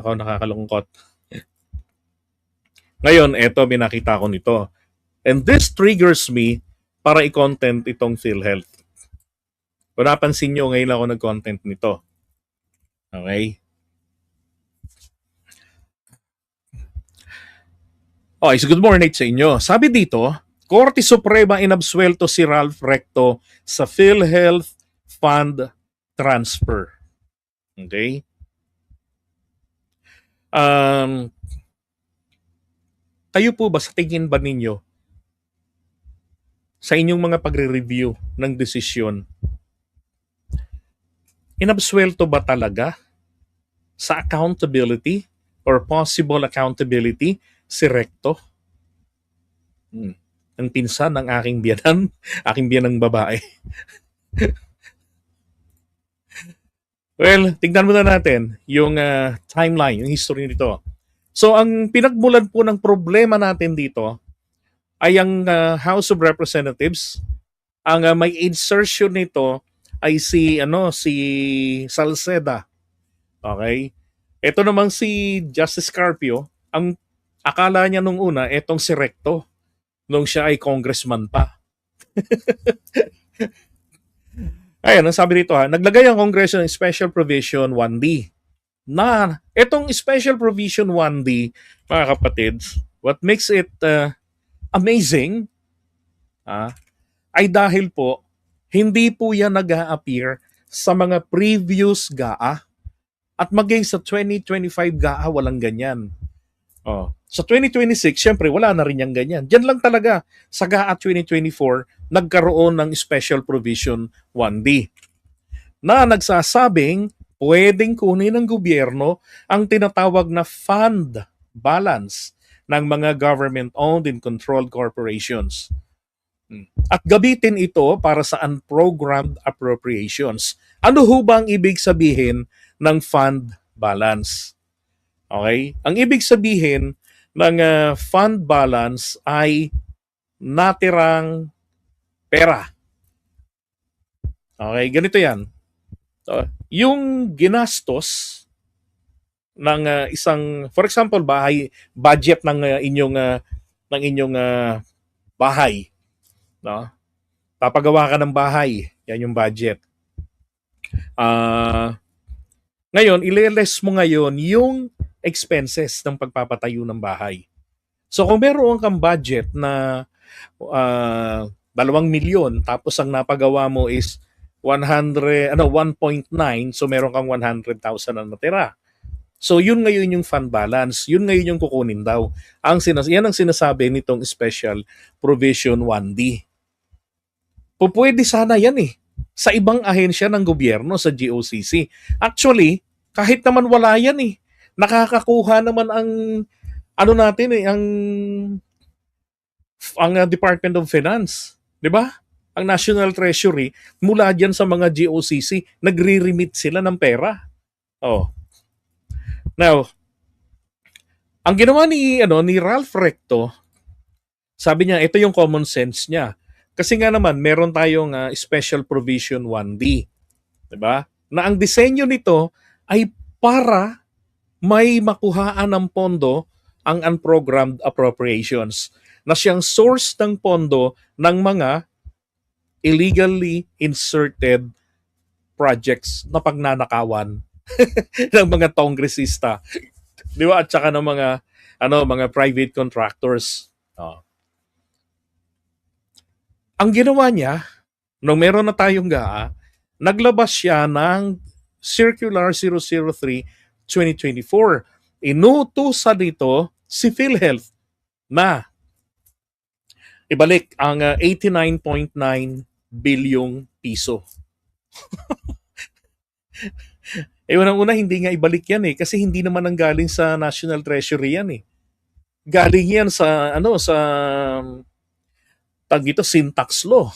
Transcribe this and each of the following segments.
Ako nakakalungkot. Ngayon, eto, binakita ko nito. And this triggers me para i-content itong PhilHealth. Kung napansin nyo, ngayon ako nag-content nito. Okay? Okay, so good morning sa inyo. Sabi dito, Korte Suprema inabsuelto si Ralph Recto sa PhilHealth Fund Transfer. Okay? Kayo po ba, sa tingin ba ninyo, sa inyong mga pagre-review ng desisyon, inabsuelto ba talaga sa accountability or possible accountability si Recto? Ang pinsan ng aking biyanan, aking biyanang babae. Well, tignan muna natin yung timeline, yung history nito. So, ang pinagmulan po ng problema natin dito ay ang House of Representatives. Ang may insertion nito ay si Salceda. Okay? Ito namang si Justice Carpio, ang akala niya nung una etong si Recto nung siya ay congressman pa. Ayan, ang sabi dito naglagay ang Kongreso ng Special Provision 1D. Na itong Special Provision 1D, mga kapatids, what makes it amazing ay dahil po hindi po yan nag-a-appear sa mga previous GAA at maging sa 2025 GAA walang ganyan. Sa 2026, syempre wala na rin yung ganyan. Diyan lang talaga sa GAA 2024 nagkaroon ng Special Provision 1D na nagsasabing pwedeng kunin ng gobyerno ang tinatawag na fund balance ng mga government-owned and controlled corporations. At gamitin ito para sa unprogrammed appropriations. Ano ho ba ang ibig sabihin ng fund balance? Okay? Ang ibig sabihin ng fund balance ay natirang pera. Okay, ganito yan. Yung ginastos ng isang, for example, budget ng inyong bahay, no? Papagawa ka ng bahay, yan yung budget. Ngayon, ile-less mo ngayon yung expenses ng pagpapatayo ng bahay. So kung meron kang budget na 2 milyon tapos ang napagawa mo is 1.9, so meron kang 100,000 na natira. So yun ngayon yung fund balance, yun ngayon yung kukunin daw. Yan ang sinasabi nitong Special Provision 1D. Pwede sana yan sa ibang ahensya ng gobyerno, sa GOCC. Actually, kahit naman wala yan nakakakuha naman ang Department of Finance, 'di ba? Ang National Treasury mula diyan sa mga GOCC, nagre-remit sila ng pera. Now, ang ginawa ni Ralph Recto, sabi niya ito yung common sense niya. Kasi nga naman meron tayong Special Provision 1D, 'di ba? Na ang disenyo nito ay para may makuhaan ng pondo ang unprogrammed appropriations na siyang source ng pondo ng mga illegally inserted projects na pagnanakawan ng mga kongresista, di ba? At saka ng mga private contractors. Ang ginawa niya, nung meron na tayong GAA, naglabas siya ng Circular 003/2024. Inutusan dito si PhilHealth na ibalik ang 89.9 bilyong piso. Unang-una, hindi nga ibalik yan kasi hindi naman ang galing sa National Treasury yan Galing yan sa syntax law.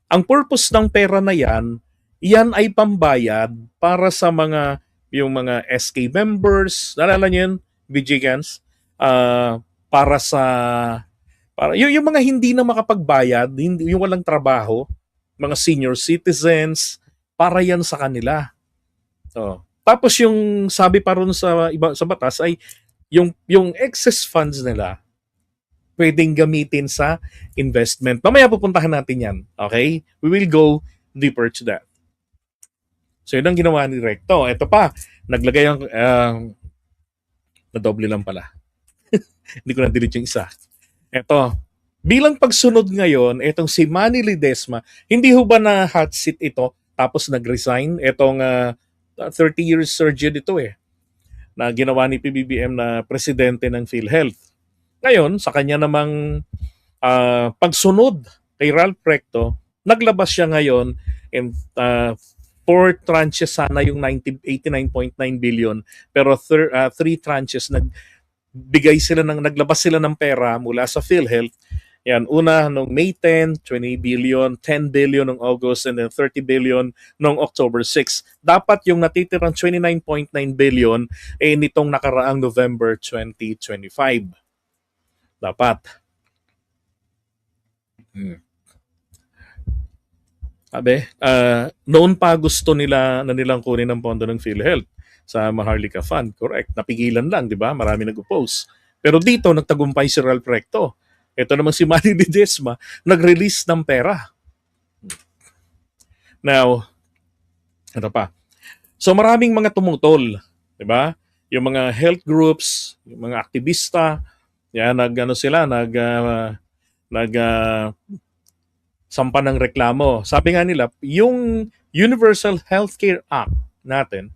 Ang purpose ng pera na yan ay pambayad para sa yung mga SK members, naalala niyo yun, Vigigans, para yung mga hindi na makapagbayad, yung walang trabaho, mga senior citizens, para yan sa kanila. Oh. Tapos yung sabi pa ron sa iba sa batas ay yung excess funds nila pwedeng gamitin sa investment. Mamaya pupuntahan natin 'yan. Okay? We will go deeper to that. So yun ang ginawa ni Recto. Ito pa, naglagay ang nadoble lang pala. Hindi ko na-delete yung isa. Ito, bilang pagsunod ngayon, itong si Manny Ledesma, hindi ho ba na hot seat ito tapos nag-resign? Itong 30 years surgeon ito na ginawa ni PBBM na presidente ng PhilHealth. Ngayon, sa kanya namang pagsunod kay Ralph Recto, naglabas siya ngayon in four tranches sana yung 89.9 billion pero three tranches naglabas sila ng pera mula sa PhilHealth. Yan, una nung May 10, 20 billion, 10 billion nung August, and then 30 billion nung October 6. Dapat yung natitirang 29.9 billion nitong nakaraang November 2025. Dapat. Sabi, noon pa gusto nila na nilang kunin ang pondo ng PhilHealth sa Maharlika Fund. Correct. Napigilan lang, di ba? Marami nag-oppose. Pero dito, nagtagumpay si Ralph Recto. Ito naman si Manny Ledesma, nag-release ng pera. Now, ito pa. So maraming mga tumutol, di ba? Yung mga health groups, yung mga aktivista, yan, nag sampa ng reklamo. Sabi nga nila, yung Universal Healthcare Act natin,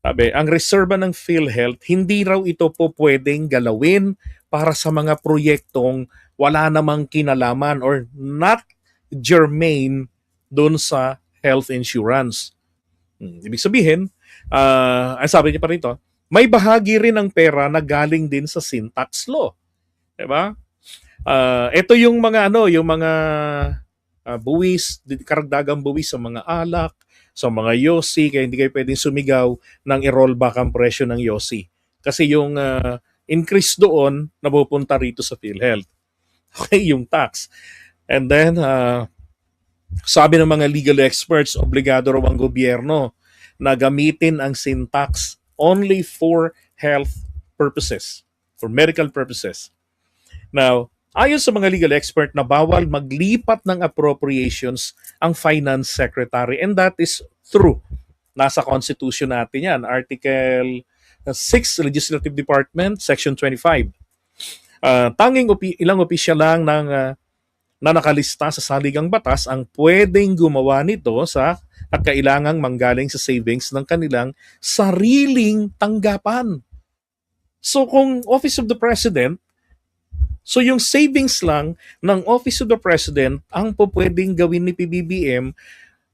sabi, ang reserba ng PhilHealth, hindi raw ito po pwedeng galawin para sa mga proyektong wala namang kinalaman or not germane doon sa health insurance. Ibig sabihin, ang sabi niya pa rito, may bahagi rin ng pera na galing din sa sin tax law. Diba? Ito yung mga buwis, karagdagang buwis sa mga alak, sa mga yosi, kaya hindi kayo pwedeng sumigaw ng i-rollback ang presyo ng yosi. Kasi yung increase doon napupunta rito sa PhilHealth. Okay, yung tax. And then, sabi ng mga legal experts, obligado raw ang gobyerno na gamitin ang sin tax only for health purposes, for medical purposes. Now, ayon sa mga legal expert na bawal maglipat ng appropriations ang finance secretary, and that is true. Nasa constitution natin yan, Article 6, Legislative Department, Section 25. Tanging ilang opisyal lang na nakalista sa saligang batas ang pwedeng gumawa nito at kailangang manggaling sa savings ng kanilang sariling tanggapan. So kung Office of the President, so yung savings lang ng Office of the President ang pwedeng gawin ni PBBM,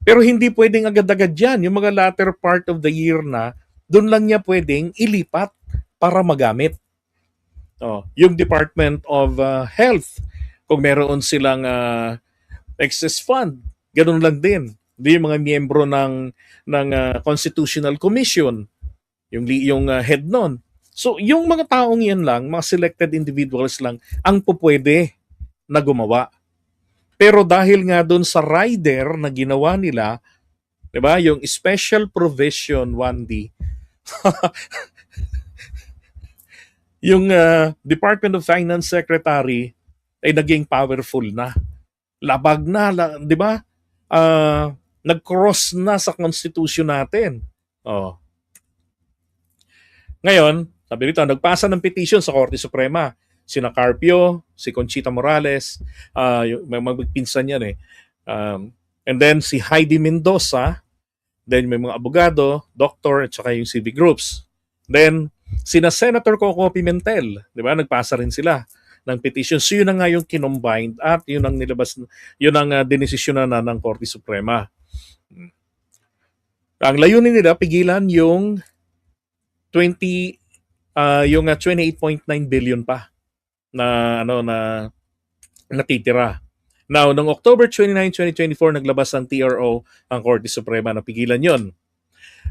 pero hindi pwedeng agad-agad yan. Yung mga latter part of the year na, doon lang niya pwedeng ilipat para magamit. Yung Department of Health, kung meron silang excess fund, ganun lang din. Hindi yung mga miyembro ng Constitutional Commission, yung head nun. So, yung mga taong yan lang, mga selected individuals lang, ang pupwede na gumawa. Pero dahil nga doon sa rider na ginawa nila, di ba, yung Special Provision 1D, yung Department of Finance Secretary ay naging powerful na. Labag na, di ba? Nag-cross na sa Constitution natin. Ngayon, sabi rito, nagpasa ng petition sa Korte Suprema. Sina Carpio, si Conchita Morales, may magpinsan yan and then si Heidi Mendoza, then may mga abogado, doktor, at saka yung civic groups. Then, sina Senator Coco Pimentel, di ba? Nagpasa rin sila ng petition. So yun na nga yung kinombined at yun ang nilabas, yun ang dinesisyon na ng Korte Suprema. Ang layunin nila, pigilan yung 28.9 billion pa na natitira. Now, noong October 29, 2024, naglabas ang TRO ang Korte Suprema na pigilan yon.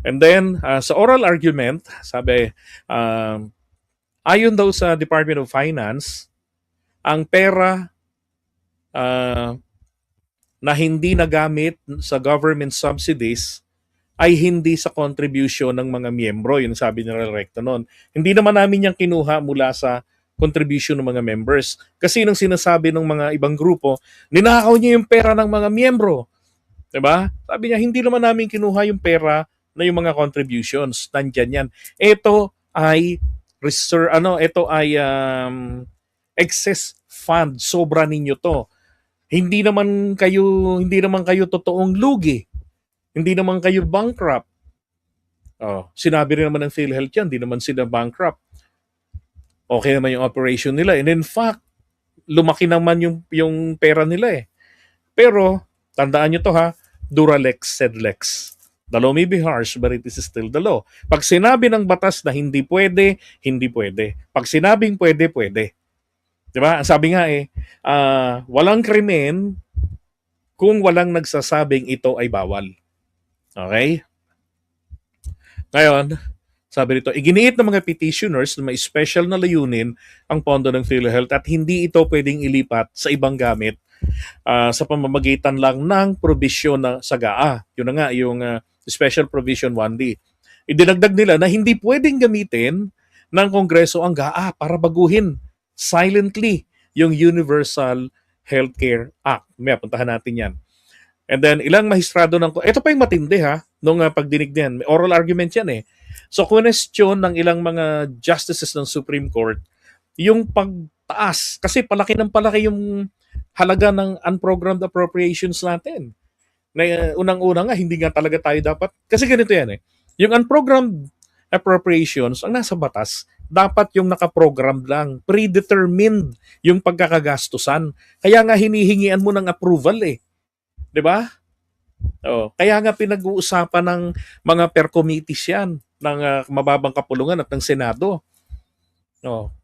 And then, sa oral argument, sabi, ayon daw sa Department of Finance, ang pera na hindi nagamit sa government subsidies ay hindi sa contribution ng mga miyembro, yung sabi ni Recto noon. Hindi naman namin yung kinuha mula sa contribution ng mga members. Kasi nung sinasabi ng mga ibang grupo, ninakaw niya yung pera ng mga miyembro. 'Di ba? Sabi niya, hindi naman namin kinuha yung pera na yung mga contributions. Nandyan yan. Ito ay reserve, ito ay excess fund. Sobra ninyo to. Hindi naman kayo totoong lugi. Hindi naman kayo bankrupt. Oh, sinabi rin naman ng PhilHealth yan, hindi naman sila bankrupt. Okay naman yung operation nila. And in fact, lumaki naman yung pera nila eh. Pero, tandaan nyo to ha, Duralex sed lex. The law may be harsh, but it is still the law. Pag sinabi ng batas na hindi pwede, hindi pwede. Pag sinabing pwede, pwede. Diba? Ang sabi nga walang krimen kung walang nagsasabing ito ay bawal. Okay? Ngayon, sabi nito, iginiit ng mga petitioners na may special na layunin ang pondo ng PhilHealth at hindi ito pwedeng ilipat sa ibang gamit sa pamamagitan lang ng probisyon na sa GAA. Yun na nga, yung Special Provision 1D. Idinagdag nila na hindi pwedeng gamitin ng Kongreso ang GAA para baguhin silently yung Universal Healthcare Act. May puntahan natin yan. And then, ilang mahistrado ito pa yung matindi ha, nung pagdinig niyan. May oral argument yan eh. So, question ng ilang mga justices ng Supreme Court, yung pagtaas, kasi palaki ng palaki yung halaga ng unprogrammed appropriations natin. Na unang-una nga, hindi nga talaga tayo dapat, kasi ganito yan eh. Yung unprogrammed appropriations, ang nasa batas, dapat yung nakaprogram lang, predetermined yung pagkakagastusan. Kaya nga hinihingian mo ng approval eh. 'Di ba? Oh, kaya nga pinag-uusapan ng mga per committees 'yan ng mababang kapulungan at ng Senado. Oh.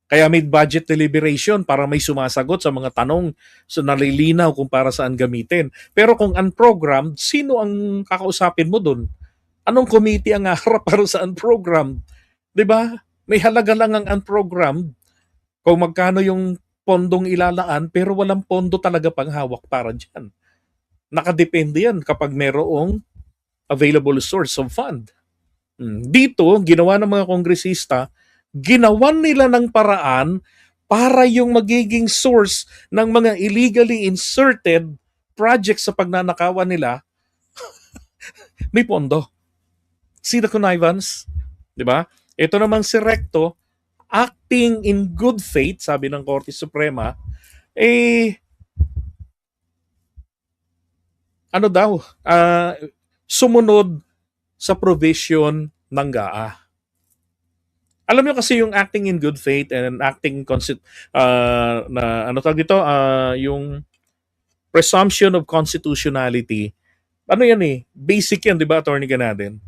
Kaya may budget deliberation para may sumasagot sa mga tanong so nalilinaw kung para saan gamitin. Pero kung unprogrammed, sino ang kakausapin mo doon? Anong committee ang harap para sa unprogrammed? 'Di ba? May halaga lang ang unprogrammed kung magkano yung pondong ilalaan pero walang pondo talaga pang hawak para diyan. Nakadepende yan kapag merong available source of fund. Dito, ginawa ng mga kongresista, ginawan nila ng paraan para yung magiging source ng mga illegally inserted projects sa pagnanakawan nila, may pondo. See the connivance? Di ba? Ito namang si Recto, acting in good faith, sabi ng Korte Suprema, sumunod sa provision ng GAA. Alam niyo kasi yung acting in good faith and acting yung presumption of constitutionality. Ano yan eh? Basic yan, di ba, Attorney Ganadin?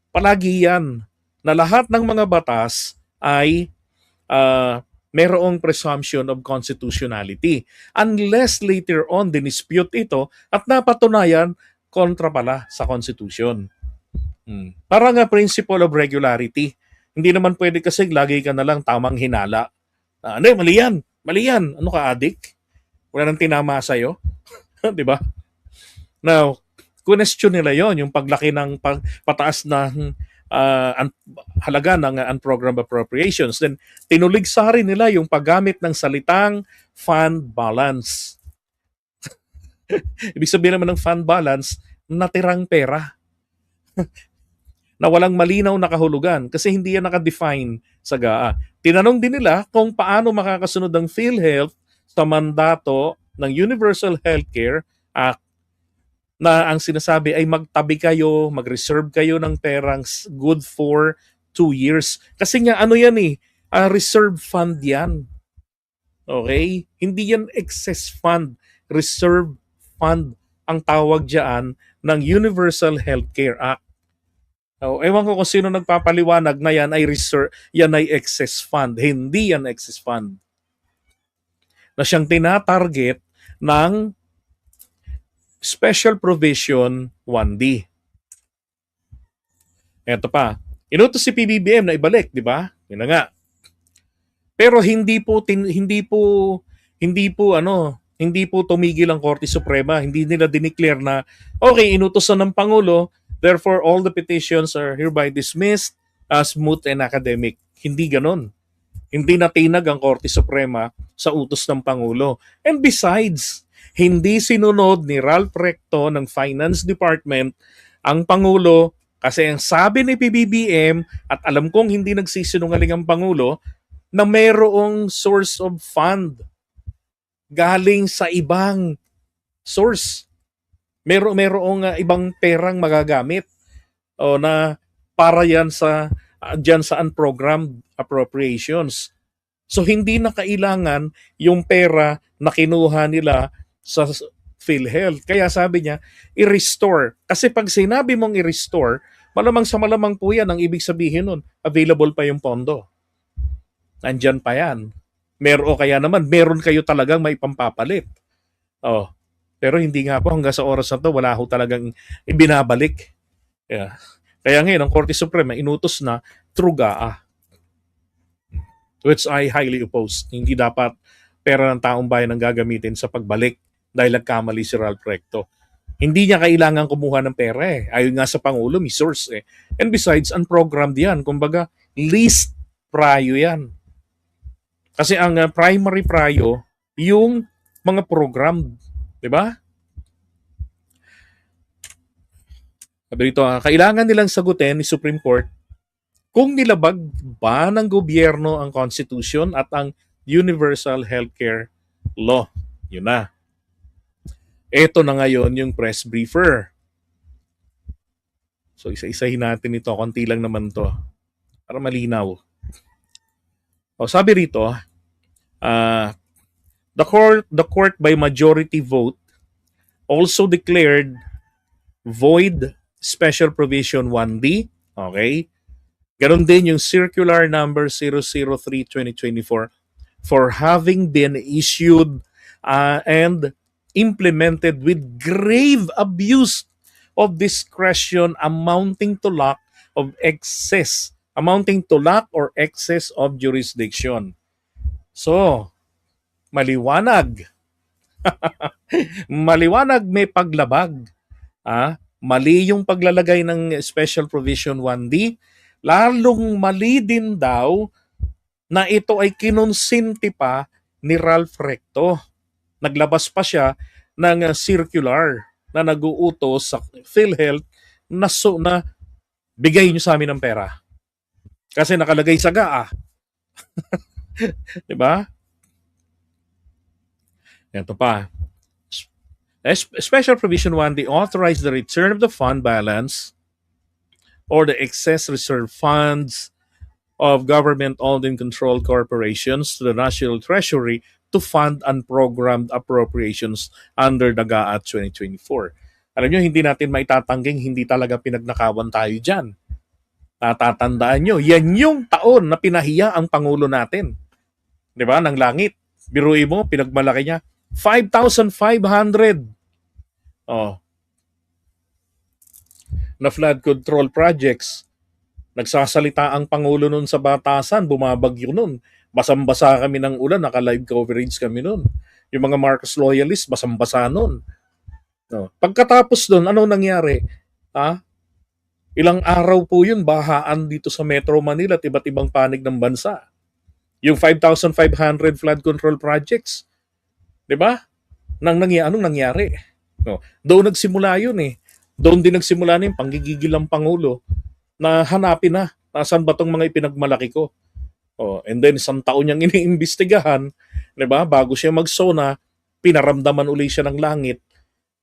Palagi yan na lahat ng mga batas ay merong presumption of constitutionality. Unless later on dinispute ito at napatunayan kontra pala sa Constitution. Parang nga principle of regularity. Hindi naman pwede kasi lagi ka na lang tamang hinala. Mali yan. Mali yan. Ano ka, adik? Wala nang tinama sa'yo. Di ba? Now, question nila yon yung paglaki ng pataas ng halaga ng unprogrammed appropriations. Then, tinuligsa rin nila yung paggamit ng salitang fund balance. Ibig sabihin naman ng fund balance, natirang pera. Na walang malinaw na kahulugan kasi hindi yan nakadefine sa GAA. Tinanong din nila kung paano makakasunod ang PhilHealth sa mandato ng Universal Healthcare Act na ang sinasabi ay magtabi kayo, mag-reserve kayo ng perang good for 2 years. Kasi nga ano yan reserve fund yan. Okay? Hindi yan excess fund. Reserve fund ang tawag dyan ng Universal Healthcare Act. Ewan ko kung sino nagpapaliwanag na yan ay reserve, yan ay excess fund. Hindi yan excess fund. Na siyang tinatarget ng Special Provision 1D. Ito pa. Inutos si PBBM na ibalik, di ba? Yun na nga. Pero hindi po tumigil ang Korte Suprema. Hindi nila dineclare na okay, inutos na ng Pangulo, Therefore, all the petitions are hereby dismissed as moot and academic. Hindi ganon. Hindi natinag ang Korte Suprema sa utos ng Pangulo. And besides, hindi sinunod ni Ralph Recto ng Finance Department ang Pangulo kasi ang sabi ni PBBM, at alam kong hindi nagsisinungaling ang Pangulo, na mayroong source of fund galing sa ibang source. Merong ibang perang magagamit o na para yan sa diyan sa unprogrammed appropriations. So hindi na kailangan yung pera na kinuha nila sa PhilHealth. Kaya sabi niya, i-restore. Kasi pag sinabi mong i-restore, malamang sa malamang po yan, ang ibig sabihin nun, available pa yung pondo. Nandyan pa yan. O kaya naman, meron kayo talagang may pampapalit. Oh, pero hindi nga po hanggang sa oras na to, wala ho talagang ibinabalik. Yeah. Kaya ngayon, ang Korte Suprema inutos na through GAA, which I highly oppose. Hindi dapat pera ng taong bayan ang gagamitin sa pagbalik dahil nagkamali si Ralph Recto. Hindi niya kailangan kumuha ng pera eh. Ayon nga sa Pangulo, may source eh. And besides, unprogrammed yan. Kumbaga, least prayo yan. Kasi ang primary prayo, yung mga programmed. Diba? Sabi dito, kailangan nilang sagutin ni Supreme Court kung nilabag ba ng gobyerno ang Constitution at ang Universal Healthcare Law. Yun na. Ito na ngayon yung press briefer. So isa-isahin natin ito. Konti lang naman to. Para malinaw. O, sabi rito, the court by majority vote also declared void Special Provision 1D. Okay? Ganon din yung Circular Number 003-2024 for having been issued and implemented with grave abuse of discretion amounting to lack or excess of jurisdiction. So, maliwanag. Maliwanag may paglabag. Mali yung paglalagay ng Special Provision 1D, lalong mali din daw na ito ay kinonsinti pa ni Ralph Recto. Naglabas pa siya ng circular na nag-uutos sa PhilHealth na bigay niyo sa amin ng pera. Kasi nakalagay sa GAA. Diba? Ito pa. Special Provision 1D authorized the return of the fund balance or the excess reserve funds of government-owned and controlled corporations to the National Treasury to fund unprogrammed appropriations under the GAA 2024. Alam nyo, hindi natin maitatangking hindi talaga pinagnakawan tayo dyan. Natatandaan nyo, yan yung taon na pinahiya ang Pangulo natin. Di ba? Ng langit. Biruin mo, pinagmalaki niya. 5,500 na flood control projects. Nagsasalita ang Pangulo nun sa batasan, bumabagyo nun. Basang-basa kami ng ulan, naka-live coverage kami nun. Yung mga Marcos loyalists, basang-basa nun. Pagkatapos nun, anong nangyari? Ilang araw po yun, bahaan dito sa Metro Manila at iba't ibang panig ng bansa. Yung 5,500 flood control projects, di ba? Anong nangyari? Doon nagsimula yun eh. Doon din nagsimula na yung panggigigil ng Pangulo na hanapin na nasaan ba tong mga ipinagmalaki ko. And then isang taon niyang iniimbestigahan, di ba? Bago siya magsona, pinaramdaman uli siya ng langit.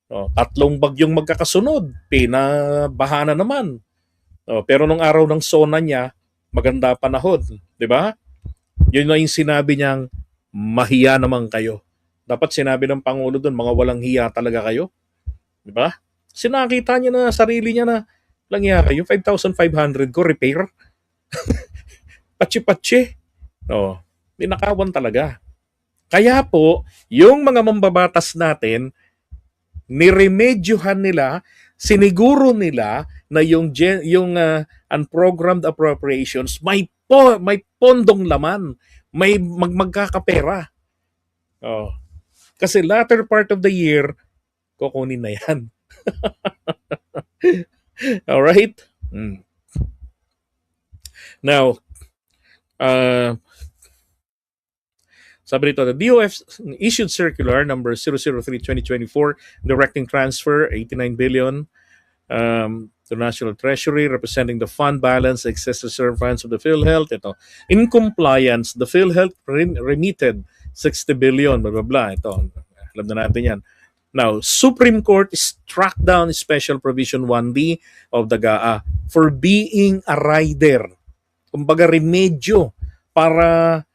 3 bagyong magkakasunod, pinabaha na naman. Pero nung araw ng sona niya, maganda panahon, di ba? Yun na yung sinabi niyang, mahiya naman kayo. Dapat sinabi ng Pangulo doon, mga walang hiya talaga kayo. Di ba? Sinakita niya na sarili niya na, lang hiya kayo, 5,500 ko, repair. Patsi-patsi. Ninakawan talaga. Kaya po, yung mga mambabatas natin, niremedyohan nila, siniguro nila na yung unprogrammed appropriations may pondong laman, may magkakapera. Kasi latter part of the year, kukunin na yan. All right? Mm. Now, uh, sabi rito, the DOF issued circular number 003/2024 directing transfer 89 billion to National Treasury representing the fund balance excess reserve funds of the PhilHealth. Ito, in compliance, the PhilHealth remitted 60 billion, blah, blah, blah. Ito, alam na natin yan. Now, Supreme Court struck down Special Provision 1D of the GAA for being a rider. Kumbaga remedyo para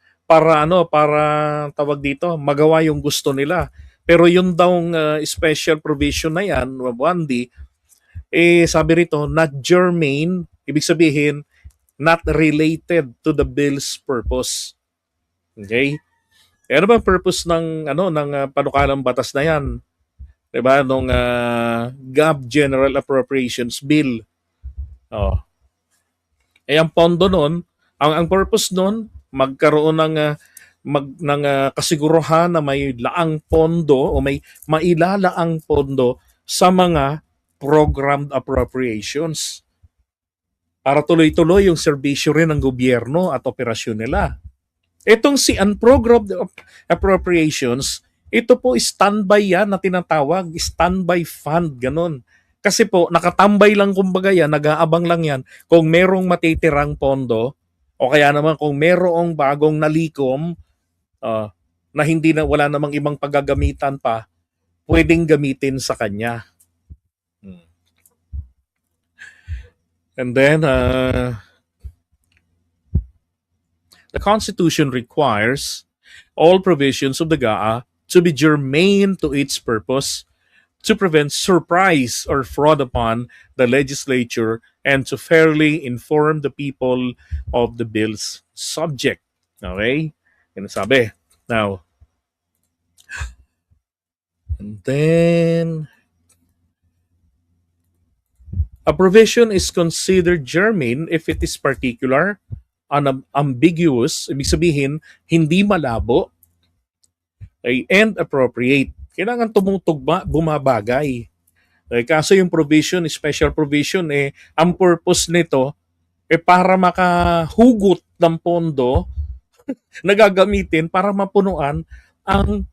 tawag dito, magawa yung gusto nila. Pero yun daw special provision na yan, 1D, sabi rito, not germane, ibig sabihin, not related to the bill's purpose. Okay? Ano ba ang purpose ng panukalang batas na yan? 'Di ba? Nung GAB General Appropriations Bill. Oh. Ang pondo noon, ang purpose noon, magkaroon ng kasiguruhan na may laang pondo o may mailalaang pondo sa mga programmed appropriations para tuloy-tuloy yung serbisyo rin ng gobyerno at operasyon nila. Itong si unprogrammed appropriations, ito po standby yan na tinatawag, standby fund, ganun. Kasi po, nakatambay lang kumbaga yan, nag-aabang lang yan kung merong matitirang pondo o kaya naman kung merong bagong nalikom na hindi na wala namang ibang paggagamitan pa, pwedeng gamitin sa kanya. And then, the Constitution requires all provisions of the GAA to be germane to its purpose, to prevent surprise or fraud upon the legislature, and to fairly inform the people of the bill's subject. Okay? Yan ang sabi. Now, and then, a provision is considered germane if it is particular, unambiguous, ibig sabihin, hindi malabo, and appropriate. Kailangan tumutugma, bumabagay. Kaso yung provision, special provision, ang purpose nito, para makahugot ng pondo na gagamitin para mapunuan ang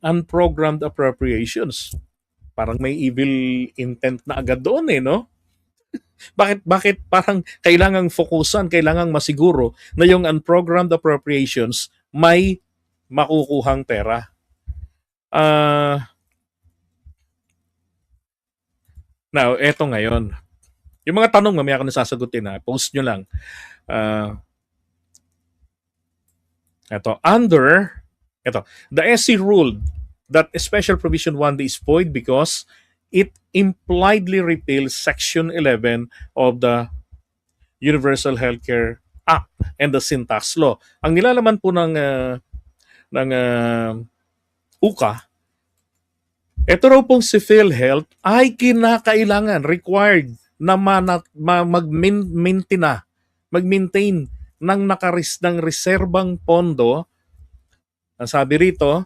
unprogrammed appropriations. Parang may evil intent na agad doon no? Bakit parang kailangang fokusan, kailangang masiguro na yung unprogrammed appropriations may makukuhang pera. Now, eto ngayon. Yung mga tanong mamaya ko nasasagutin post nyo lang. The SC ruled that Special Provision 1D is void because it impliedly repeals Section 11 of the Universal Healthcare Act and the Syntax Law. Ang nilalaman po ng UKA, ito raw pong si PhilHealth ay kinakailangan, required na mag-maintain ng ng reserbang pondo. Ang sabi rito,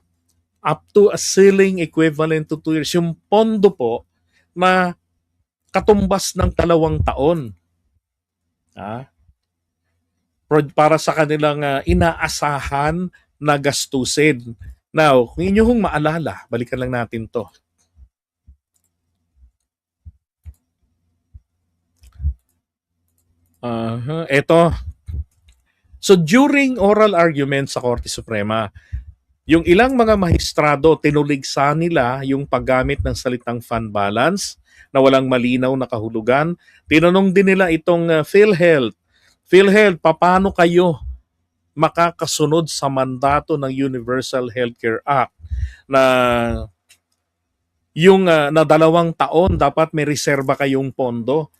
up to a ceiling equivalent to 2 years. Yung pondo po na katumbas ng 2 taon. Para sa kanilang inaasahan na gastusin. Now, kung inyong maalala, balikan lang natin to. Ito. So, during oral argument sa Korte Suprema, yung ilang mga mahistrado, tinuligsa nila yung paggamit ng salitang fund balance na walang malinaw na kahulugan. Tinanong din nila itong PhilHealth. PhilHealth, paano kayo makakasunod sa mandato ng Universal Healthcare Act na yung na 2 taon dapat may reserba kayong pondo.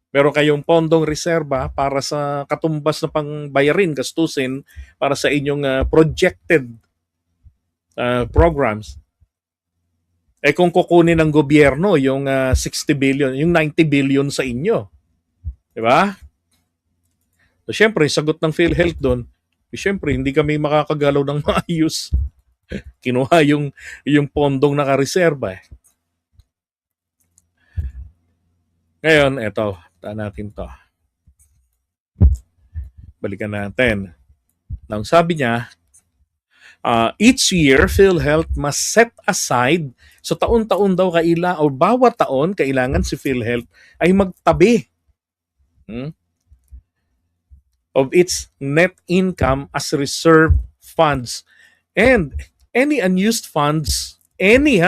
Pero kayong pondong reserba para sa katumbas na pangbayarin, gastusin para sa inyong projected programs. Kung kukunin ng gobyerno yung 60 billion, yung 90 billion sa inyo. Di ba? So, syempre, sagot ng PhilHealth doon, syempre, hindi kami makakagalaw ng maayos. Kinuha yung pondong nakareserba. Ngayon, eto, taan natin to. Balikan natin. Nang sabi niya, each year, PhilHealth must set aside, so taon-taon daw o bawat taon, kailangan si PhilHealth ay magtabi hmm, of its net income as reserve funds. And any unused funds, any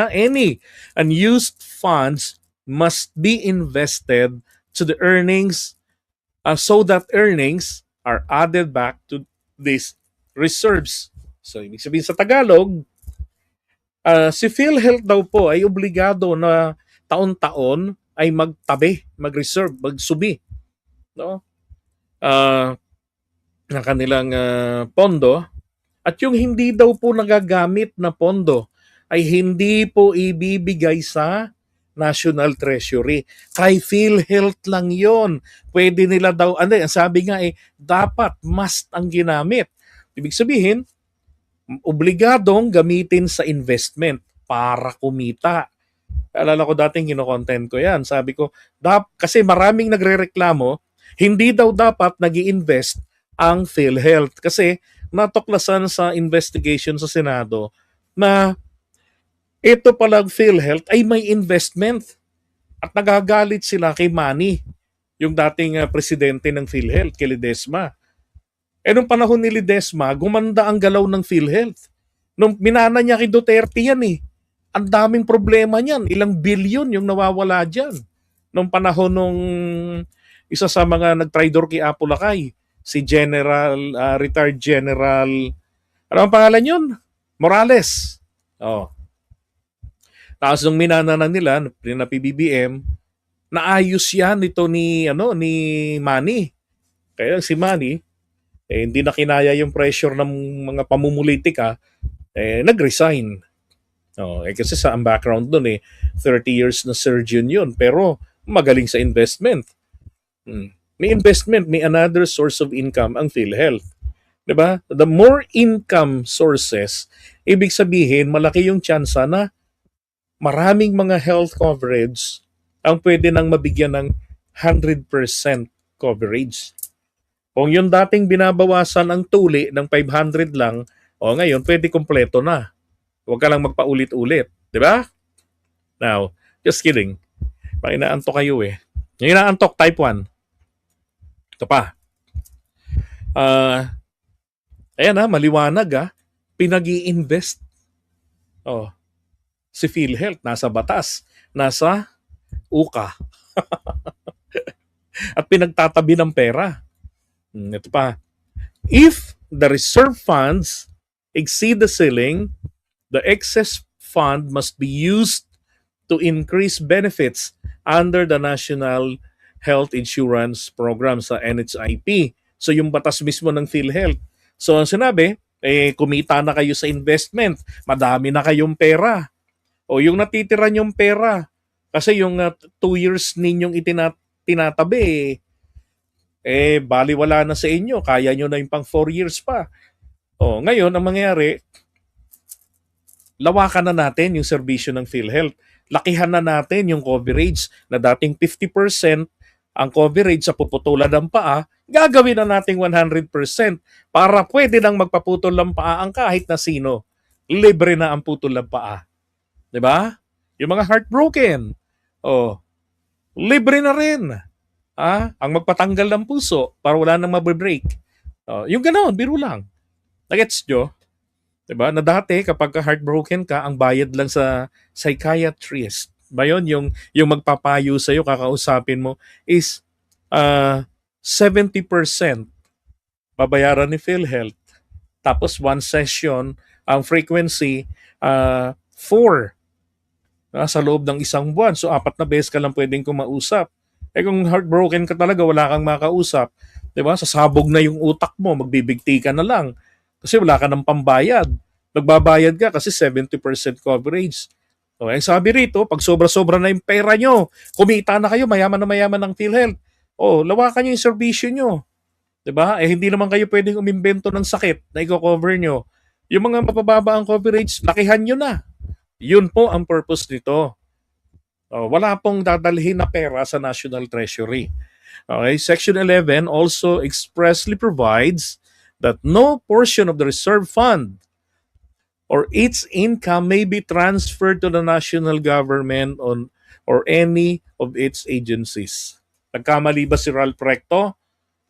unused funds must be invested to the earnings, so that earnings are added back to these reserves. So, ibig sabihin sa Tagalog, si PhilHealth daw po ay obligado na taon-taon ay magtabi, mag-reserve, magsubi, no? Ah, ng kanilang pondo, at yung hindi daw po nagagamit na pondo ay hindi po ibibigay sa National Treasury. Kay PhilHealth lang yon. Pwede nila daw, ano, ang sabi nga dapat must ang ginamit. Ibig sabihin, obligadong gamitin sa investment para kumita. Alala ko dating kino-content ko yan. Sabi ko, kasi maraming nagrereklamo, hindi daw dapat nag-i-invest ang PhilHealth. Kasi natuklasan sa investigation sa Senado na ito palang PhilHealth ay may investment. At nagagalit sila kay Manny, yung dating presidente ng PhilHealth, kay Ledesma. Nung panahon ni Ledesma, gumanda ang galaw ng PhilHealth. Nung minana niya kay Duterte yan ang daming problema niyan. Ilang bilyon yung nawawala dyan. Nung panahon nung isa sa mga nagtraidor kay Apolacay, si retired General, ano ang pangalan yun? Morales. Oh. Tapos nung minana na nila, na PBBM, naayos yan ni Manny. Kaya si Manny, hindi na kinaya yung pressure ng mga pamumulitika, nag-resign. Kasi sa ang background doon 30 years na surgeon yun, pero magaling sa investment. May investment, may another source of income ang PhilHealth. 'Di ba? The more income sources, ibig sabihin malaki yung tsansa na maraming mga health coverage ang pwede nang mabigyan ng 100% coverage. Kung yung dating binabawasan ang tuli ng 500 lang, ngayon pwede kompleto na. Huwag ka lang magpaulit-ulit. Di ba? Now, just kidding. Pag inaantok kayo Yung inaantok, type 1. Ito pa. Ayan maliwanag pinag-i-invest. Si PhilHealth, nasa batas, nasa UKA. At pinagtatabi ng pera. Ito pa. If the reserve funds exceed the ceiling, the excess fund must be used to increase benefits under the National Health Insurance Program sa NHIP. So yung batas mismo ng PhilHealth. So ang sinabi, kumita na kayo sa investment, madami na kayong pera. O yung natitira nyong pera, kasi yung 2 years ninyong tinatabi, baliwala na sa inyo, kaya nyo na yung pang 4 years pa. Ngayon, ang mangyayari, lawakan na natin yung serbisyo ng PhilHealth. Lakihan na natin yung coverage na dating 50% ang coverage sa puputulan ng paa, gagawin na nating 100% para pwede nang magpaputol ng paa ang kahit na sino. Libre na ang putol ng paa. 'Di ba? Yung mga heartbroken, libre na rin. Ang magpatanggal ng puso para wala nang mabibreak. Yung ganoon, biro lang. Nagets nyo? Diba? Na dati, kapag heartbroken ka, ang bayad lang sa psychiatrist. Ba yun? Yung magpapayo sa'yo, kakausapin mo, is 70% babayaran ni PhilHealth. Tapos one session, ang frequency, 4 sa loob ng isang buwan. So, 4 na beses ka lang pwedeng kumausap. Kung heartbroken ka talaga, wala kang makausap. Diba? Sasabog na yung utak mo, magbibigti ka na lang. Kasi wala ka ng pambayad. Nagbabayad ka kasi 70% coverage. Ang sabi rito, pag sobra-sobra na yung pera nyo, kumita na kayo, mayaman na mayaman ng PhilHealth. Lawakan nyo yung serbisyo nyo. Diba? Hindi naman kayo pwedeng umimbento ng sakit na i-cover nyo. Yung mga mapababa ang coverage, lakihan nyo na. Yun po ang purpose nito. Wala pong dadalhin na pera sa National Treasury. Okay, Section 11 also expressly provides that no portion of the reserve fund or its income may be transferred to the national government on or any of its agencies. Nagkamali ba si Ralph Recto?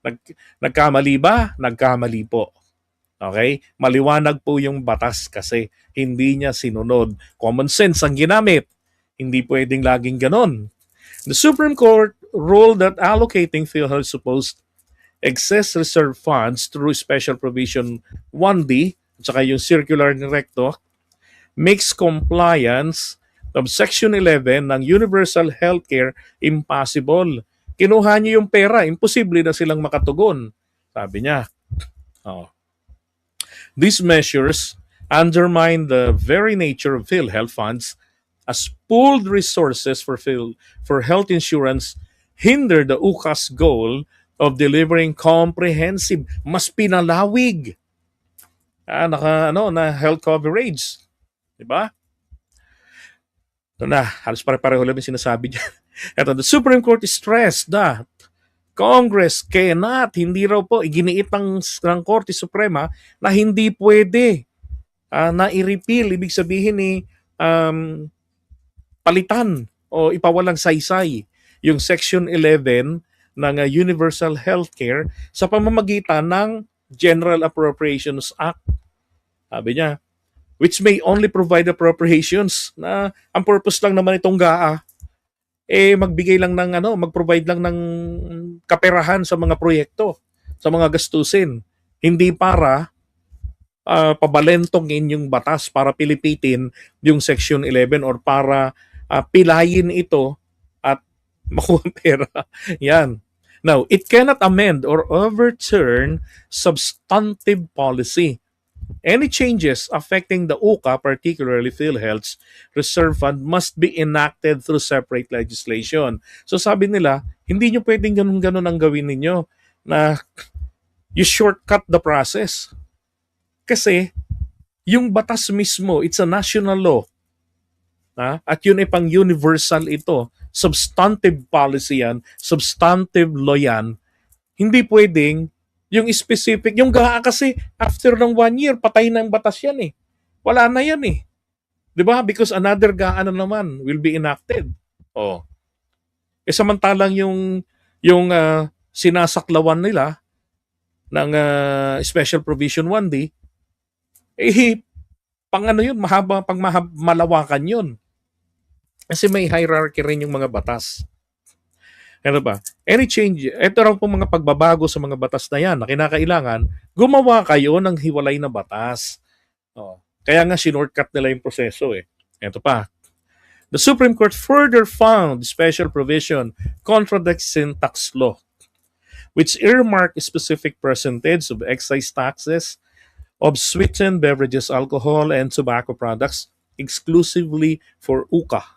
Nag, nagkamali ba? Nagkamali po. Okay? Maliwanag po yung batas kasi hindi niya sinunod. Common sense ang ginamit. Hindi pwedeng laging ganon. The Supreme Court ruled that allocating PhilHealth supposed excess reserve funds through Special Provision 1D at saka yung circular ni Recto makes compliance of Section 11 ng Universal Healthcare impossible. Kinuha niyo yung pera, imposible na silang makatugon. Sabi niya. Oh. These measures undermine the very nature of PhilHealth funds as pooled resources for health insurance hinder the UCA's goal of delivering comprehensive, mas pinalawig na health coverage. Diba? Ito na, halos pare-pareho lang yung sinasabi niya. Ito, the Supreme Court stressed that Congress cannot, hindi raw po, iginiit ng Korte Suprema na hindi pwede na i-repeal, ibig sabihin palitan o ipawalang saysay yung Section 11 ng Universal Healthcare sa pamamagitan ng General Appropriations Act. Sabi niya, which may only provide appropriations na ang purpose lang naman itong GAA magbigay lang ng mag-provide lang ng kaperahan sa mga proyekto, sa mga gastusin. Hindi para pabalentongin yung batas para pilipitin yung Section 11 or para pilayin ito at makuha pera. Yan. Now, it cannot amend or overturn substantive policy. Any changes affecting the UCA, particularly PhilHealth's reserve fund, must be enacted through separate legislation. So sabi nila, hindi nyo pwedeng ganun-ganun ang gawin ninyo na you shortcut the process. Kasi yung batas mismo, it's a national law. At yun ay pang universal ito. Substantive policy yan, substantive law yan. Hindi pwedeng yung specific, yung GAA kasi after ng 1 year, patay na ang batas yan eh. Wala na yan eh. Diba? Because another GAA na naman will be enacted. Oh. Samantalang yung sinasaklawan nila ng Special Provision 1D, pang yun, malawakan yun. Kasi may hierarchy rin yung mga batas. Ano ba? Any change, ito raw po mga pagbabago sa mga batas na yan na kinakailangan, gumawa kayo ng hiwalay na batas. Kaya nga sinortcut nila yung proseso eh. Ito pa. The Supreme Court further found special provision contradicts syntax law, which earmark a specific percentage of excise taxes of sweetened beverages, alcohol, and tobacco products exclusively for UCA.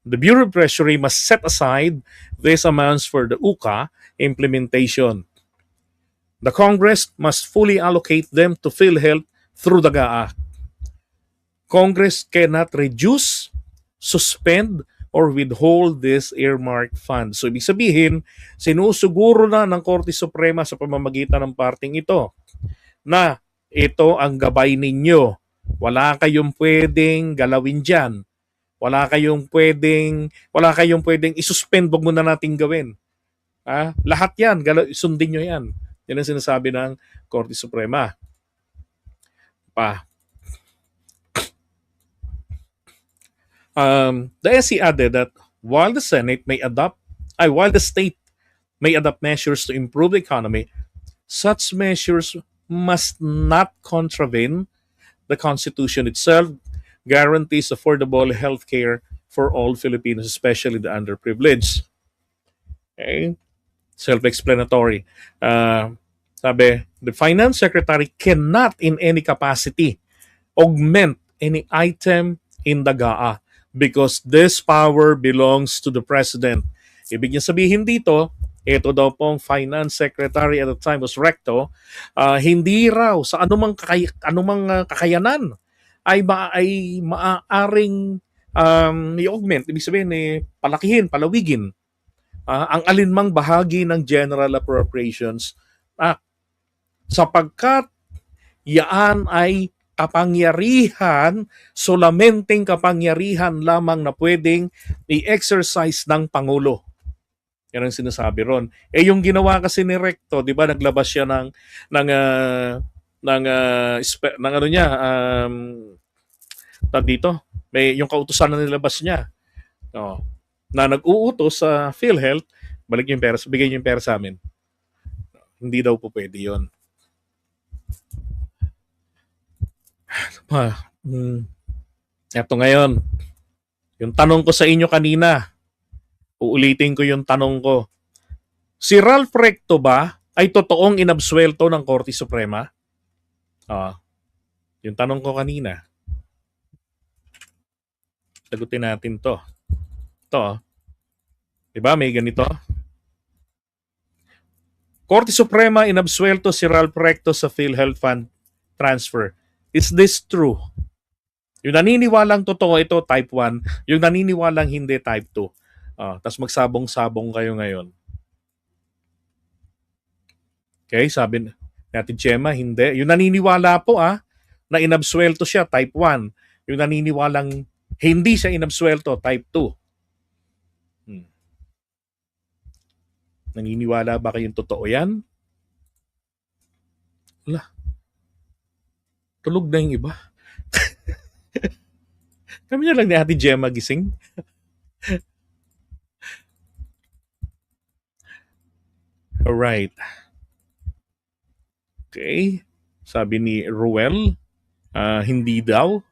The Bureau of Treasury must set aside these amounts for the UCA implementation. The Congress must fully allocate them to PhilHealth through the GAA. Congress cannot reduce, suspend, or withhold this earmarked fund. So, ibig sabihin, sinusuguro na ng Korte Suprema sa pamamagitan ng parting ito na ito ang gabay ninyo. Wala kayong pwedeng galawin dyan. Wala kayong pwedeng isuspend, wag muna nating gawin. Lahat yan, sundin nyo yan. Yan ang sinasabi ng Korte Suprema. The SC added that while the state may adopt measures to improve the economy, such measures must not contravene the Constitution itself, guarantees affordable health care for all Filipinos, especially the underprivileged. Okay? Self-explanatory. Sabi, the Finance Secretary cannot in any capacity augment any item in the GAA because this power belongs to the President. Ibig niya sabihin dito, ito daw pong Finance Secretary at the time was Recto, hindi raw sa anumang kakayanan ay maaaring i-augment, ibig sabihin, palakihin, palawigin ang alinmang bahagi ng General Appropriations Act sapagkat yaan ay kapangyarihan, solamenteng kapangyarihan lamang na pwedeng i-exercise ng Pangulo. Yan ang sinasabi ron. Yung ginawa kasi ni Recto, 'di ba, naglabas siya ng ano niya, dito, may yung kautusan na nilabas niya. Oh, na nag-uutos sa PhilHealth, balik yung pera, bigay yung pera sa amin. Hindi daw po pwede 'yon. Eto ngayon, yung tanong ko sa inyo kanina, uulitin ko yung tanong ko. Si Ralph Recto ba ay totoong inabsuelto ng Korte Suprema? Yung tanong ko kanina. Sagutin natin to. Ito, diba may ganito? Korte Suprema inabsuelto si Ralph Recto sa PhilHealth Fund transfer. Is this true? Yung naniniwalang totoo ito, type 1. Yung naniniwalang hindi, type 2. Tapos magsabong-sabong kayo ngayon. Okay, sabi natin Gemma, hindi. Yung naniniwala po na inabsuelto siya, type 1. Yung naniniwalang hindi siya inabsuelto, type 2. Naniniwala ba kayong totoo yan? Wala. Tulog na yung iba. Kami na lang ni Ate Gemma gising. Alright. Okay. Sabi ni Ruel, hindi daw.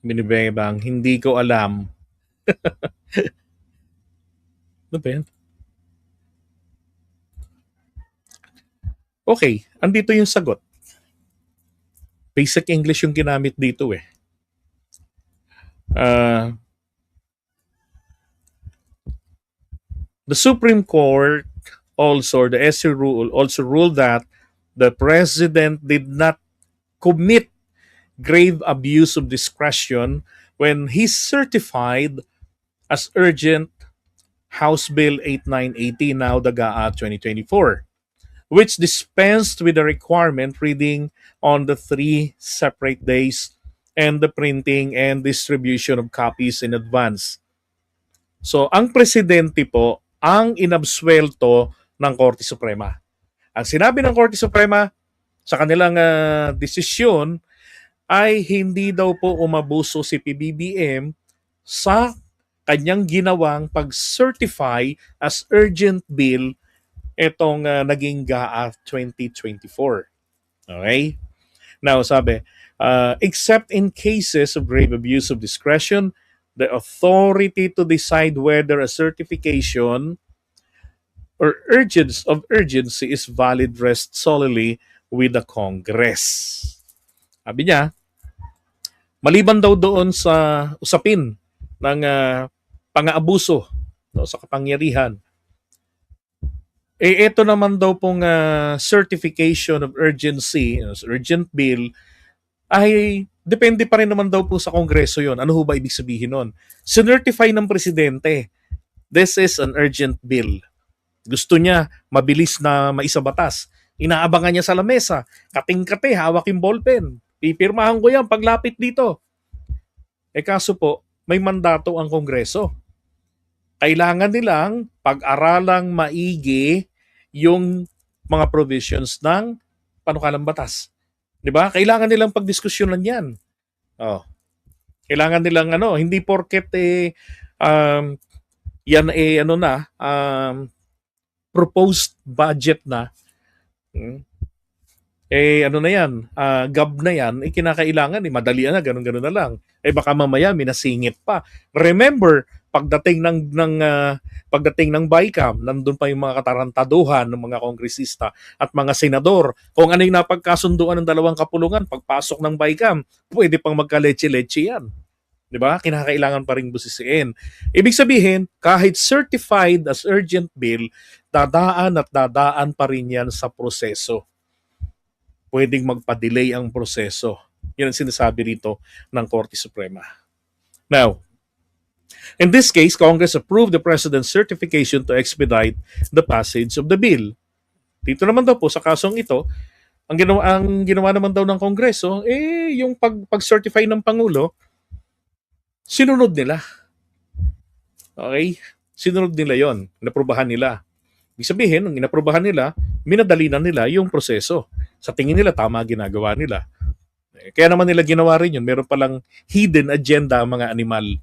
Binibebang, hindi ko alam. Ano ba yan? Okay, andito yung sagot. Basic English yung ginamit dito eh. The Supreme Court also, the SC rule, also ruled that the President did not commit grave abuse of discretion when he certified as urgent House Bill 8980, now the GAA 2024, which dispensed with the requirement reading on the 3 separate days and the printing and distribution of copies in advance. So, ang presidente po ang inabsuelto ng Korte Suprema. Ang sinabi ng Korte Suprema sa kanilang desisyon ay hindi daw po umabuso si PBBM sa kanyang ginawang pag-certify as urgent bill itong naging GAA 2024. Okay? Now, sabi, except in cases of grave abuse of discretion, the authority to decide whether a certification or urgency is valid rests solely with the Congress. Sabi niya, maliban daw doon sa usapin ng pang-aabuso sa kapangyarihan, ito naman daw pong certification of urgency, urgent bill, ay depende pa rin naman daw po sa Kongreso yon. Ano ho ba ibig sabihin nun? Sinertify ng presidente, this is an urgent bill. Gusto niya mabilis na maisabatas. Inaabangan niya sa lamesa, kating-kate, hawak yung ballpen. Pipirmahan ko yan paglapit dito. Kaso po, may mandato ang Kongreso. Kailangan nilang pag-aralang maigi yung mga provisions ng panukalang batas. 'Di ba? Kailangan nilang pagdiskusyonan 'yan. Kailangan nilang hindi porket yan proposed budget na. Na yan, gab na yan, kinakailangan, madali na, ganun-ganun na lang. Baka mamaya minasingit pa. Remember, pagdating ng BICAM, nandun pa yung mga katarantaduhan ng mga kongresista at mga senador. Kung ano yung napagkasunduan ng dalawang kapulungan, pagpasok ng BICAM, pwede pang magka-leche-leche yan. 'Di ba? Kinakailangan pa ring busisiin. Ibig sabihin, kahit certified as urgent bill, dadaan pa rin yan sa proseso. Pwedeng magpa-delay ang proseso. Yan ang sinasabi rito ng Korte Suprema. Now, in this case, Congress approved the President's certification to expedite the passage of the bill. Dito naman daw po sa kasong ito, ang ginawa naman daw ng Kongreso, yung pag-certify ng Pangulo, sinunod nila. Okay? Sinunod nila yon, inaprubahan nila. Ibig sabihin, nung inaprubahan nila, minadali na nila yung proseso. Sa tingin nila, tama ginagawa nila. Kaya naman nila ginawa rin yun. Meron palang hidden agenda ang mga animal.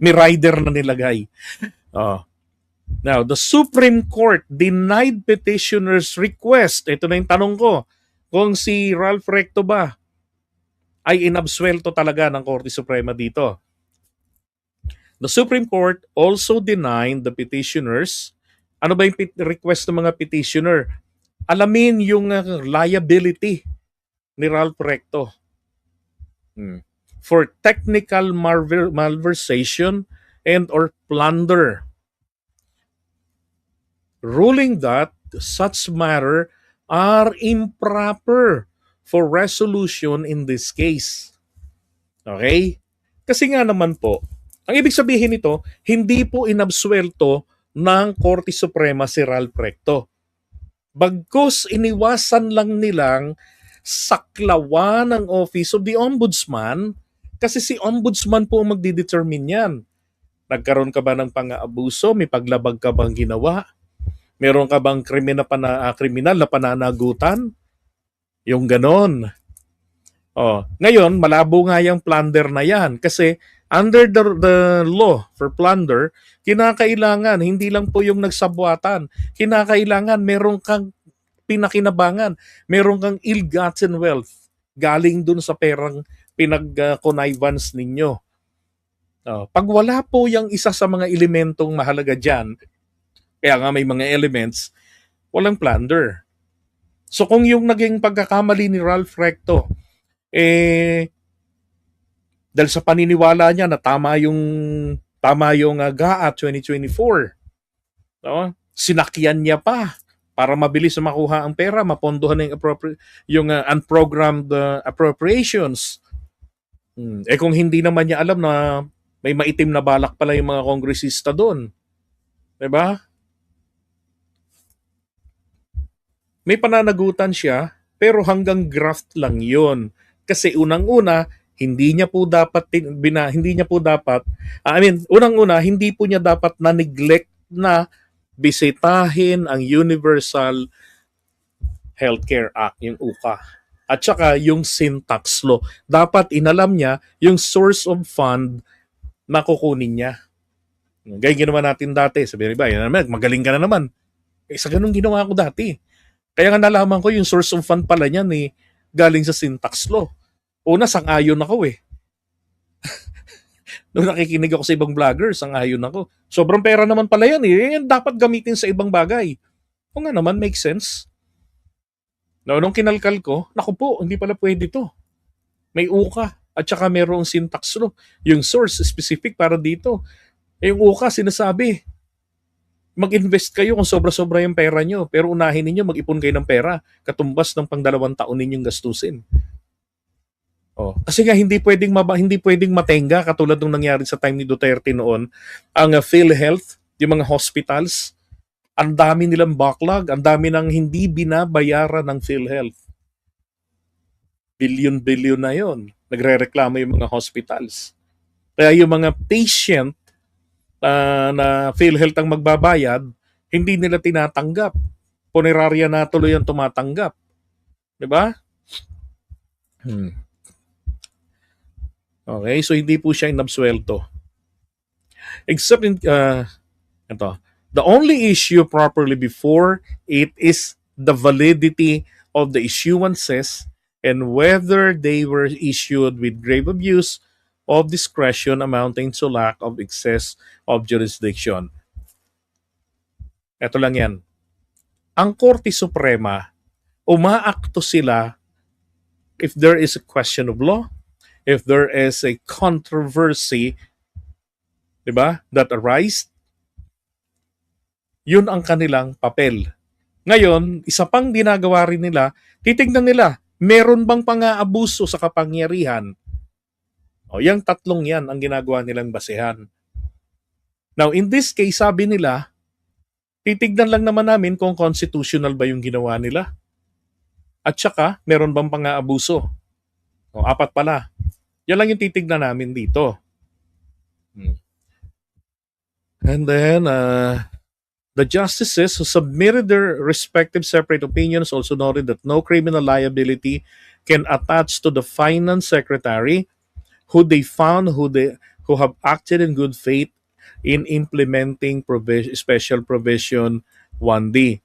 May rider na nilagay. Oh. Now, the Supreme Court denied petitioner's request. Ito na yung tanong ko. Kung si Ralph Recto ba ay inabsuelto talaga ng Korte Suprema dito. The Supreme Court also denied the petitioners. Ano ba yung request ng mga petitioner? Alamin yung liability ni Ralph Recto for technical malversation and or plunder, ruling that such matter are improper for resolution in this case. Okay? Kasi nga naman po, ang ibig sabihin nito, hindi po inabsuelto ng Korte Suprema si Ralph Recto. Bagkus iniwasan lang nilang saklawan ng Office of the Ombudsman kasi si Ombudsman po ang magdidetermine yan. Nagkaroon ka ba ng pang-aabuso? May paglabag ka bang ginawa? Meron ka bang kriminal na pananagutan? Yung ganon. Ngayon, malabo nga yung plunder na yan kasi under the law for plunder, kinakailangan, hindi lang po yung nagsabwatan, kinakailangan meron kang pinakinabangan, meron kang ill-gotten wealth galing dun sa perang pinag-connivance ninyo. Pag wala po yung isa sa mga elementong mahalaga dyan, kaya nga may mga elements, walang plunder. So kung yung naging pagkakamali ni Ralph Recto, dahil sa paniniwala niya na tama yung GAA 2024, no? Sinakyan niya pa para mabilis makuha ang pera, mapondohan yung unprogrammed appropriations. Kung hindi naman niya alam na may maitim na balak pala yung mga kongresista doon. 'Di ba? May pananagutan siya, pero hanggang graft lang 'yon. Kasi unang-una, hindi niya po dapat hindi po niya dapat na-neglect na bisitahin ang Universal Healthcare Act, yung UKA. At saka yung syntax law. Dapat inalam niya yung source of fund na kukunin niya. Gaya ginawa natin dati. Sabi ba, magaling ka na naman. Sa ganun ginawa ko dati. Kaya nga nalaman ko yung source of fund pala niyan galing sa syntax law. Una, sang-ayon ako Nung nakikinig ako sa ibang vloggers, sang-ayon ako. Sobrang pera naman pala yan Yan dapat gamitin sa ibang bagay. O nga naman, makes sense. Nung kinalkal ko, naku po, hindi pala pwede to. May UKA at saka mayroong syntax law. Yung source specific para dito. Yung UKA sinasabi, mag-invest kayo kung sobra-sobra yung pera nyo, pero unahin ninyo mag-ipon kayo ng pera katumbas ng pang 2 taon ninyong gastusin. Kasi nga hindi pwedeng matenga katulad ng nangyari sa time ni Duterte noon. Ang PhilHealth, yung mga hospitals, ang dami nilang backlog, ang dami nang hindi binabayaran ng PhilHealth. Billion na yon. Nagrereklamo yung mga hospitals. Kaya yung mga patient na PhilHealth ang magbabayad, hindi nila tinatanggap. Punerarya na tuloy ang tumatanggap. 'Di ba? Okay, so hindi po siya inabsuelto. Except the only issue properly before it is the validity of the issuances and whether they were issued with grave abuse of discretion amounting to lack of excess of jurisdiction. Ito lang yan. Ang Korte Suprema, umaakto sila if there is a question of law, if there is a controversy, di ba, that arise, yun ang kanilang papel. Ngayon, isa pang ginagawa rin nila, titignan nila, meron bang pang-aabuso sa kapangyarihan? O, yung tatlong yan ang ginagawa nilang basehan. Now, in this case, sabi nila, titignan lang naman namin kung constitutional ba yung ginawa nila. At saka, meron bang pang-aabuso? O, apat pala. Yan lang yung titignan namin dito. And then, the justices who submitted their respective separate opinions also noted that no criminal liability can attach to the finance secretary who they found who have acted in good faith in implementing special provision 1D.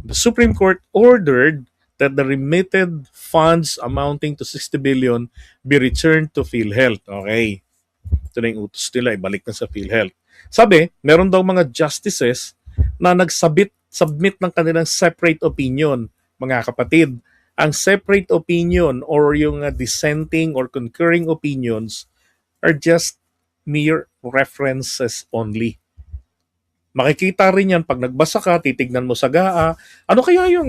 The Supreme Court ordered that the remitted funds amounting to 60 billion be returned to PhilHealth. Okay. Ito na yung utos nila, ibalik na sa PhilHealth. Sabi, meron daw mga justices na submit ng kanilang separate opinion, mga kapatid. Ang separate opinion or yung dissenting or concurring opinions are just mere references only. Makikita rin yan pag nagbasa ka, titignan mo sa GAA, ano kaya yung,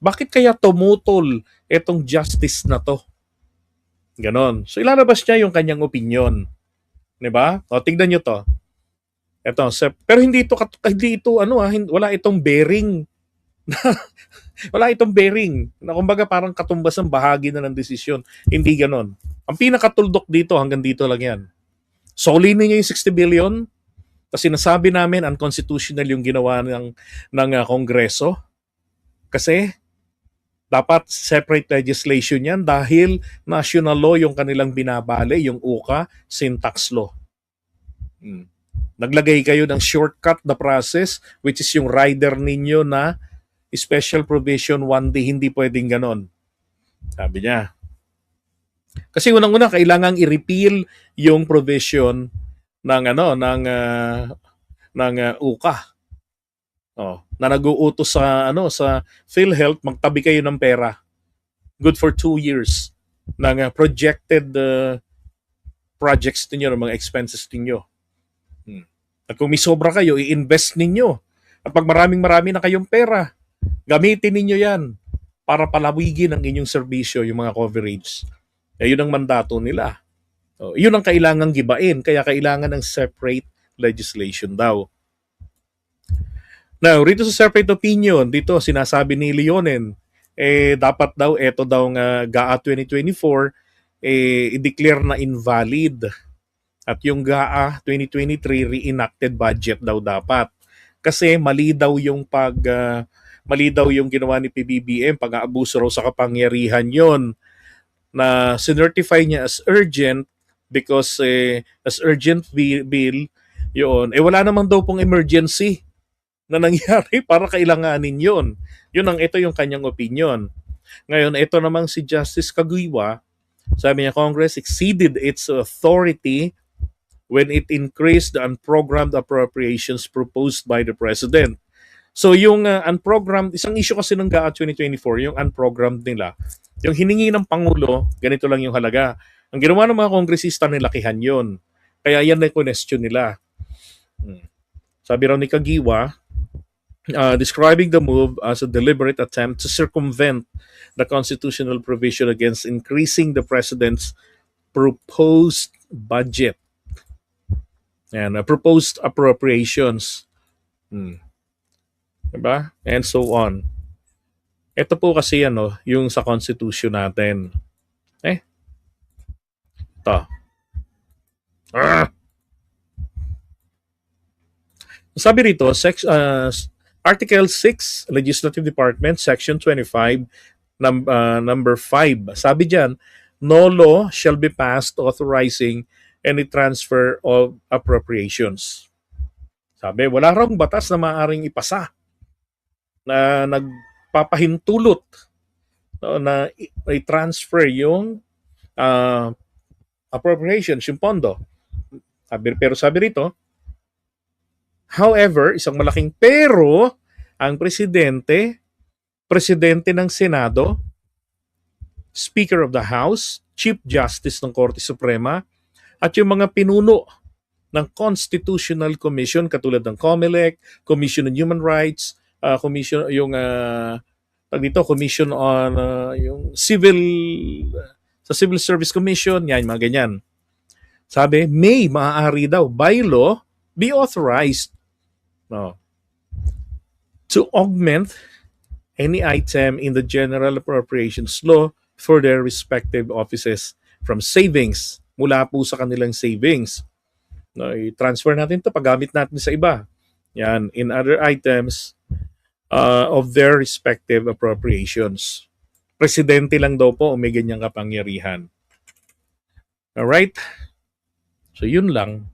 bakit kaya tumutol itong justice na to? Ganon. So ilalabas niya yung kanyang opinion. Diba? O, tignan nyo to. Ito, pero hindi ito wala itong bearing. Wala itong bearing. Na kumbaga parang katumbas ng bahagi na ng desisyon. Hindi ganon. Ang pinakatuldok dito, hanggang dito lang yan. Solin niyo yung 60 billion kasi nasabi namin unconstitutional yung ginawa ng Kongreso. Kasi dapat separate legislation yan dahil national law yung kanilang binabale, yung UKA, syntax law. Naglagay kayo ng shortcut the process which is yung rider ninyo na special provision 1D, hindi pwedeng ganon. Sabi niya. Kasi unang-una kailangang i-repeal yung provision ng UKA. Na nag-uutos sa PhilHealth, magtabi kayo ng pera. Good for 2 years ng projected projects ninyo, ng mga expenses ninyo. At kung may sobra kayo, i-invest ninyo. At pag marami na kayong pera, gamitin ninyo yan para palawigin ang inyong serbisyo, yung mga coverage. Yun ang mandato nila. Yun ang kailangang gibain, kaya kailangan ng separate legislation daw. Now, rito sa separate opinion, dito sinasabi ni Leonen, dapat daw, eto daw nga GAA 2024, i-declare na invalid. At yung GAA 2023 reenacted budget daw dapat. Kasi mali daw yung ginawa ni PBBM, pag-aabuso raw sa kapangyarihan yon na sinertify niya as urgent because as urgent bill yun. Wala naman daw pong emergency na nangyari para kailanganin yun. Ito yung kanyang opinion. Ngayon, ito namang si Justice Kagiwa, sabi niya, Congress exceeded its authority when it increased the unprogrammed appropriations proposed by the President. So yung unprogrammed, isang issue kasi ng GAA 2024, yung unprogrammed nila. Yung hiningi ng Pangulo, ganito lang yung halaga. Ang ginawa ng mga kongresista, nilakihan yun. Kaya yan na yung question nila. Sabi raw ni Kagiwa, describing the move as a deliberate attempt to circumvent the constitutional provision against increasing the President's proposed budget. And proposed appropriations. Diba? And so on. Ito po kasi yung sa Constitution natin. Ito. Sabi rito, Article 6, Legislative Department, Section 25, number 5. Sabi dyan, no law shall be passed authorizing any transfer of appropriations. Sabi, wala raw batas na maaaring ipasa na nagpapahintulot na i-transfer yung appropriations, yung pondo. Pero sabi rito, however, isang malaking pero, ang presidente ng Senado, Speaker of the House, Chief Justice ng Korte Suprema at yung mga pinuno ng Constitutional Commission katulad ng COMELEC, Commission on Human Rights, Commission yung Commission on yung sa Civil Service Commission, yan mga ganyan. Sabi, may maaari daw by law be authorized to augment any item in the General Appropriations Law for their respective offices from savings, mula po sa kanilang savings. I-transfer natin ito, paggamit natin sa iba. Yan, in other items of their respective appropriations. Presidente lang daw po may ganyang kapangyarihan. Alright? So yun lang.